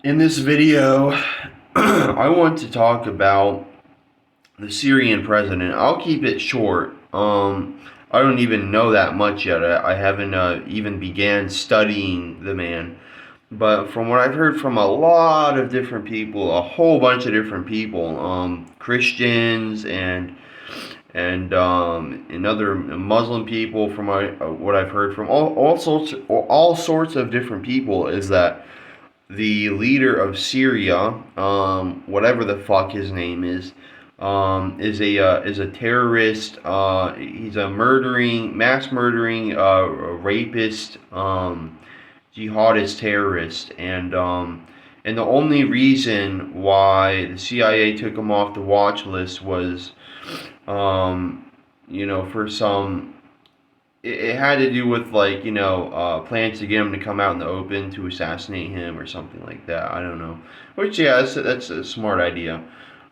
In this video, I want to talk about the Syrian president. I'll keep it short. I don't even know that much yet. I haven't even began studying the man. But from what I've heard from a lot of different people, a whole bunch of different people, Christians and other Muslim people, from what I've heard from all sorts of different people, is that the leader of Syria, whatever the fuck his name is a terrorist. He's a mass murdering, rapist, jihadist terrorist, and the only reason why the CIA took him off the watch list was, for some it had to do with, like, plans to get him to come out in the open to assassinate him or something like that. I don't know. Which, yeah, that's a smart idea.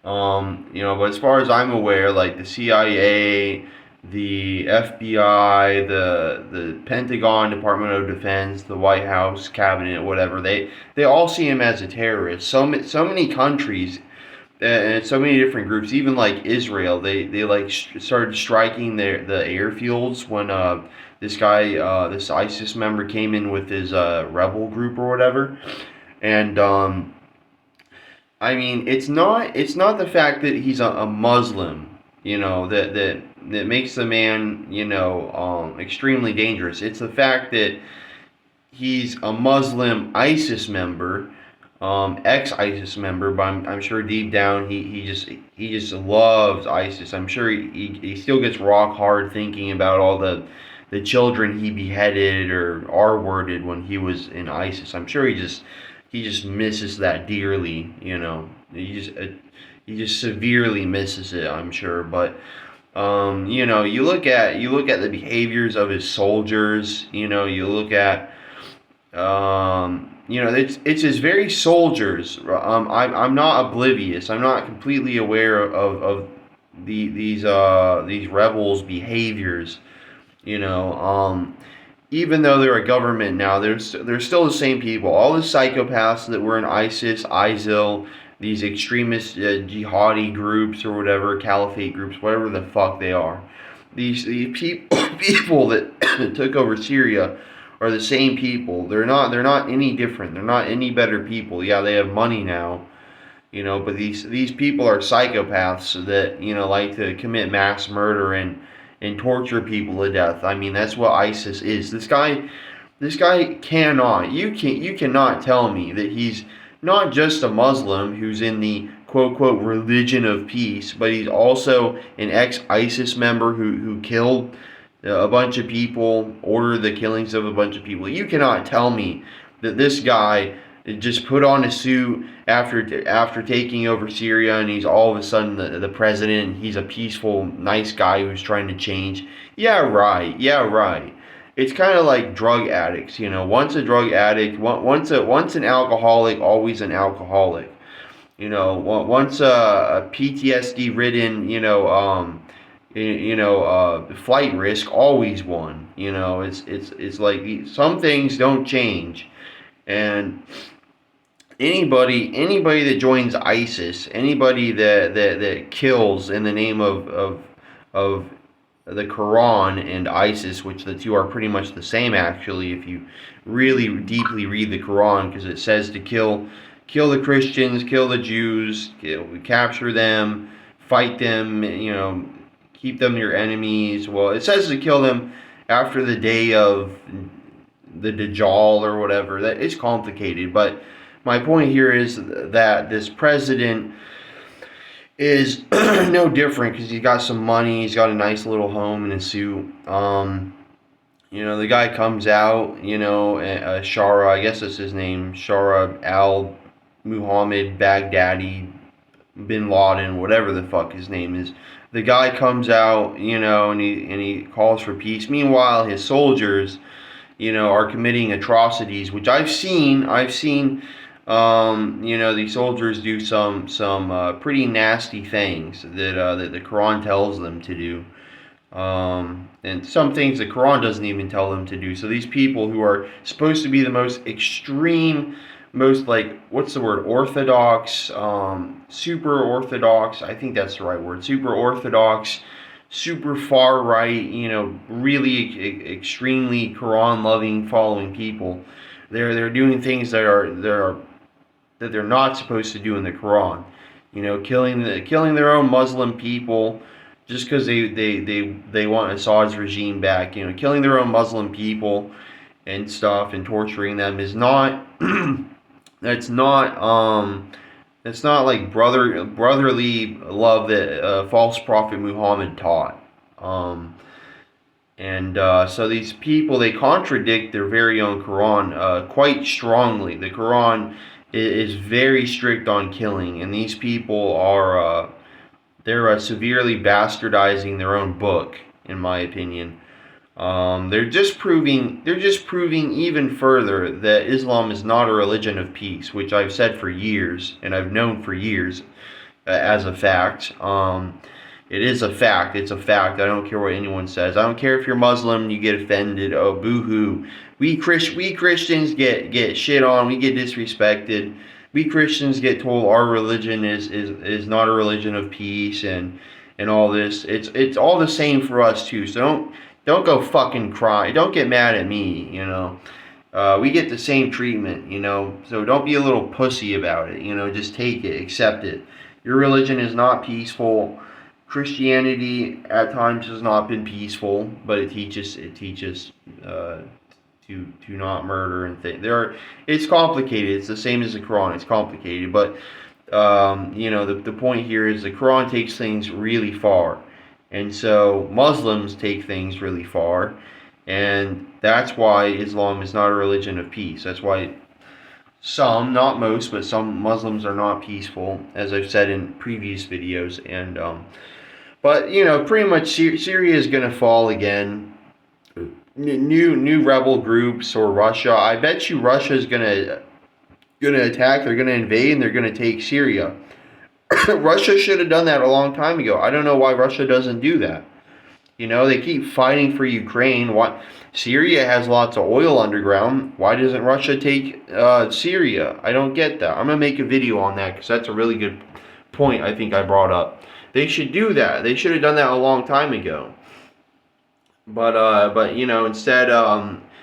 But as far as I'm aware, like the CIA, the FBI, the Pentagon, Department of Defense, the White House, Cabinet, whatever, they all see him as a terrorist. So many countries and so many different groups, even like Israel, they like started striking the airfields when this ISIS member came in with his rebel group or whatever. And I mean, it's not the fact that he's a Muslim, that makes the man, extremely dangerous. It's the fact that he's a Muslim ISIS member, ex-ISIS member, but I'm sure deep down he just loves ISIS. I'm sure he still gets rock hard thinking about all the children he beheaded or R-worded when he was in ISIS. I'm sure he just misses that dearly. He just severely misses it, I'm sure. But you look at the behaviors of his soldiers. You look at it's his very soldiers. I'm not oblivious. I'm not completely aware of these rebels' behaviors. You know, Even though they're a government now, they're still the same people. All the psychopaths that were in ISIS, ISIL, these extremist jihadi groups or whatever, caliphate groups, whatever the fuck they are. These people that took over Syria are the same people. They're not any different. They're not any better people. Yeah, they have money now, but these people are psychopaths that like to commit mass murder and torture people to death. I mean, that's what ISIS is. This guy you cannot tell me that he's not just a Muslim who's in the quote quote religion of peace, but he's also an ex-ISIS member who killed a bunch of people, ordered the killings of a bunch of people. You cannot tell me that this guy just put on a suit after taking over Syria, and he's all of a sudden the president. He's a peaceful, nice guy who's trying to change. Yeah, right. Yeah, right. It's kind of like drug addicts. Once a drug addict, once an alcoholic, always an alcoholic. Once a PTSD ridden, flight risk, always one. It's like some things don't change, and anybody that joins ISIS, anybody that kills in the name of the Quran and ISIS, which the two are pretty much the same actually, if you really deeply read the Quran, because it says to kill the Christians, kill the Jews, capture them, fight them, keep them your enemies. Well, it says to kill them after the day of the Dajjal or whatever. That it's complicated, but my point here is that this president is no different because he's got some money. He's got a nice little home and a suit. The guy comes out. Shara, I guess that's his name, Shara al Muhammad Baghdadi bin Laden, whatever the fuck his name is. The guy comes out, and he calls for peace. Meanwhile, his soldiers, are committing atrocities, which I've seen. These soldiers do some pretty nasty things that the Quran tells them to do, and some things the Quran doesn't even tell them to do. So these people who are supposed to be the most extreme most, like, what's the word, orthodox, super orthodox, I think that's the right word, super orthodox, super far right, really extremely Quran loving, following people. They're doing things that they're not supposed to do in the Quran. Killing their own Muslim people just because they want Assad's regime back. Killing their own Muslim people and stuff and torturing them is not that's not it's not like brotherly love that false prophet Muhammad taught. So these people, they contradict their very own Quran quite strongly. The Quran is very strict on killing, and these people are they're severely bastardizing their own book, in my opinion. They're just proving even further that Islam is not a religion of peace, which I've said for years and I've known for years as a fact. It is a fact. It's a fact. I don't care what anyone says. I don't care if you're Muslim, you get offended. Oh, boo-hoo. We Christians get shit on. We get disrespected. We Christians get told our religion is not a religion of peace and all this. It's all the same for us too. So don't go fucking cry. Don't get mad at me. We get the same treatment. So don't be a little pussy about it. Just take it, accept it. Your religion is not peaceful. Christianity at times has not been peaceful, but it teaches to not murder and things. It's complicated. It's the same as the Quran. It's complicated, but the point here is the Quran takes things really far, and so Muslims take things really far, and that's why Islam is not a religion of peace. That's why some, not most, but some Muslims are not peaceful, as I've said in previous videos, and but pretty much Syria is gonna fall again. New rebel groups or Russia. I bet you Russia is gonna attack. They're gonna invade and they're gonna take Syria. Russia should have done that a long time ago. I don't know why Russia doesn't do that. They keep fighting for Ukraine. Syria has lots of oil underground. Why doesn't Russia take Syria? I don't get that. I'm gonna make a video on that because that's a really good point I think I brought up. They should do that. They should have done that a long time ago. But instead,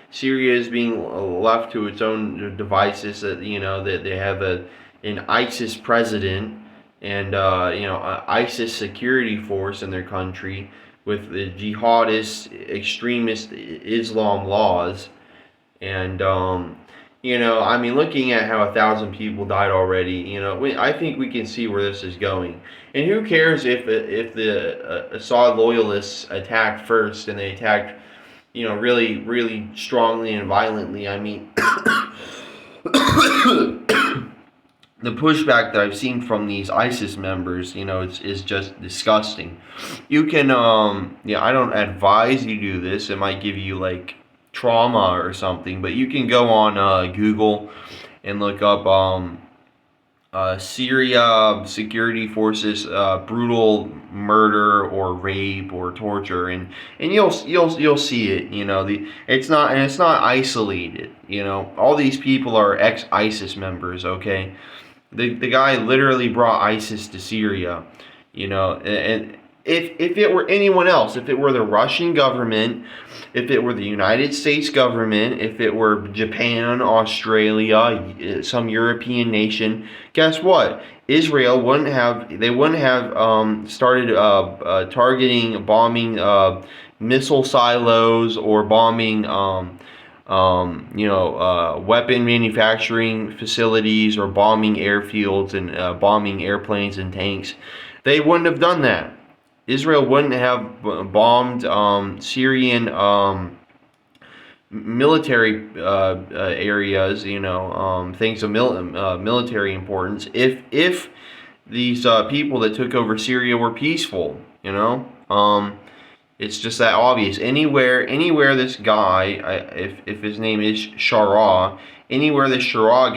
Syria is being left to its own devices. That that they have an ISIS president and ISIS security force in their country with the jihadist, extremist Islam laws, and looking at how 1,000 people died already, I think we can see where this is going. And who cares if the Assad loyalists attacked first and they attacked, really, really strongly and violently. The pushback that I've seen from these ISIS members, is just disgusting. You can, I don't advise you do this. It might give you like trauma or something, but you can go on Google and look up Syria security forces brutal murder or rape or torture, and you'll see it. It's not isolated. All these people are ex-ISIS members. Okay, the guy literally brought ISIS to Syria. And if it were anyone else, if it were the Russian government, if it were the United States government, if it were Japan, Australia, some European nation, guess what? Israel wouldn't have started targeting, bombing missile silos or bombing weapon manufacturing facilities or bombing airfields and bombing airplanes and tanks. They wouldn't have done that. Israel wouldn't have bombed Syrian military areas, things of military importance, if these people that took over Syria were peaceful. It's just that obvious. Anywhere this guy, if his name is Shara, anywhere this Shara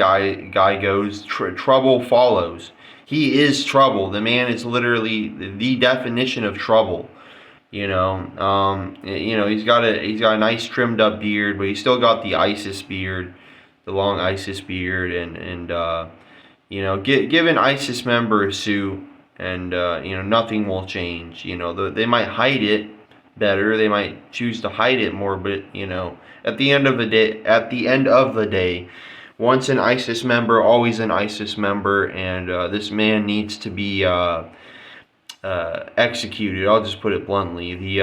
guy goes, trouble follows. He is trouble. The man is literally the definition of trouble. He's got a nice trimmed up beard, but he's still got the ISIS beard. the long ISIS beard, and give an ISIS member a suit, and nothing will change. They might hide it better, they might choose to hide it more, but at the end of the day, once an ISIS member, always an ISIS member, and this man needs to be executed. I'll just put it bluntly. The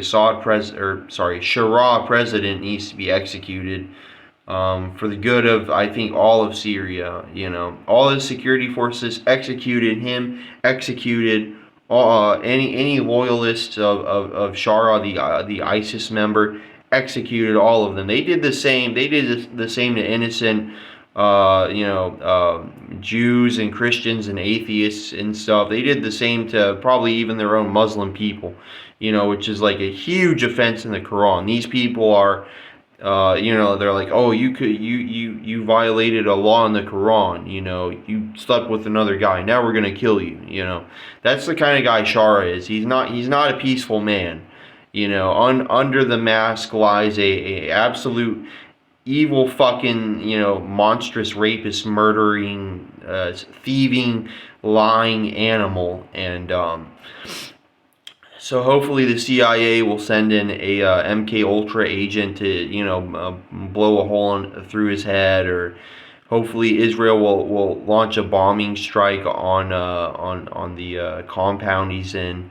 Shara president needs to be executed, for the good of, I think, all of Syria. All the security forces executed him, executed any loyalists of Shara, the ISIS member, executed all of them. They did the same. They did the same to innocent, Jews and Christians and atheists and stuff. They did the same to probably even their own Muslim people, which is like a huge offense in the Quran. These people are, they're like, oh, you violated a law in the Quran. You slept with another guy. Now we're gonna kill you. That's the kind of guy Shara is. He's not a peaceful man. Under the mask lies a absolute evil fucking, monstrous rapist, murdering, thieving, lying animal. And so hopefully the CIA will send in a MK Ultra agent to blow a hole through his head, or hopefully Israel will launch a bombing strike on the compound he's in.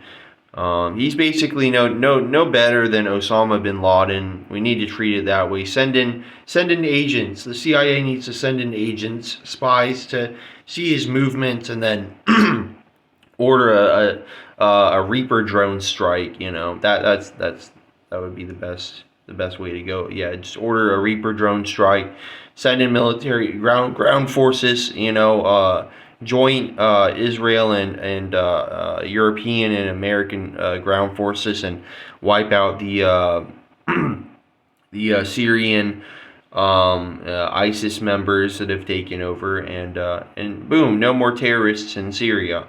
He's basically no better than Osama bin Laden. We need to treat it that way. Send in agents. The CIA needs to send in agents, spies, to see his movements, and then order a Reaper drone strike. That would be the best way to go. Yeah, just order a Reaper drone strike. Send in military ground forces. Joint Israel and European and American ground forces, and wipe out the the Syrian ISIS members that have taken over, and boom, no more terrorists in Syria.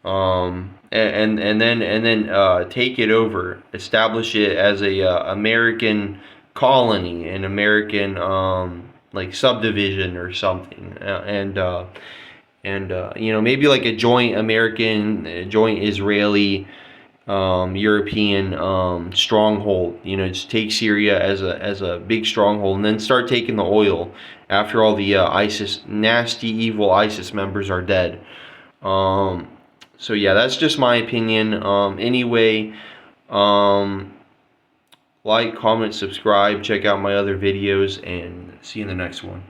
And then take it over, establish it as a American colony, an American like subdivision or something, maybe like a joint American, joint Israeli, European stronghold. Just take Syria as a big stronghold, and then start taking the oil after all the nasty, evil ISIS members are dead. So yeah, that's just my opinion. Anyway, like, comment, subscribe, check out my other videos, and see you in the next one.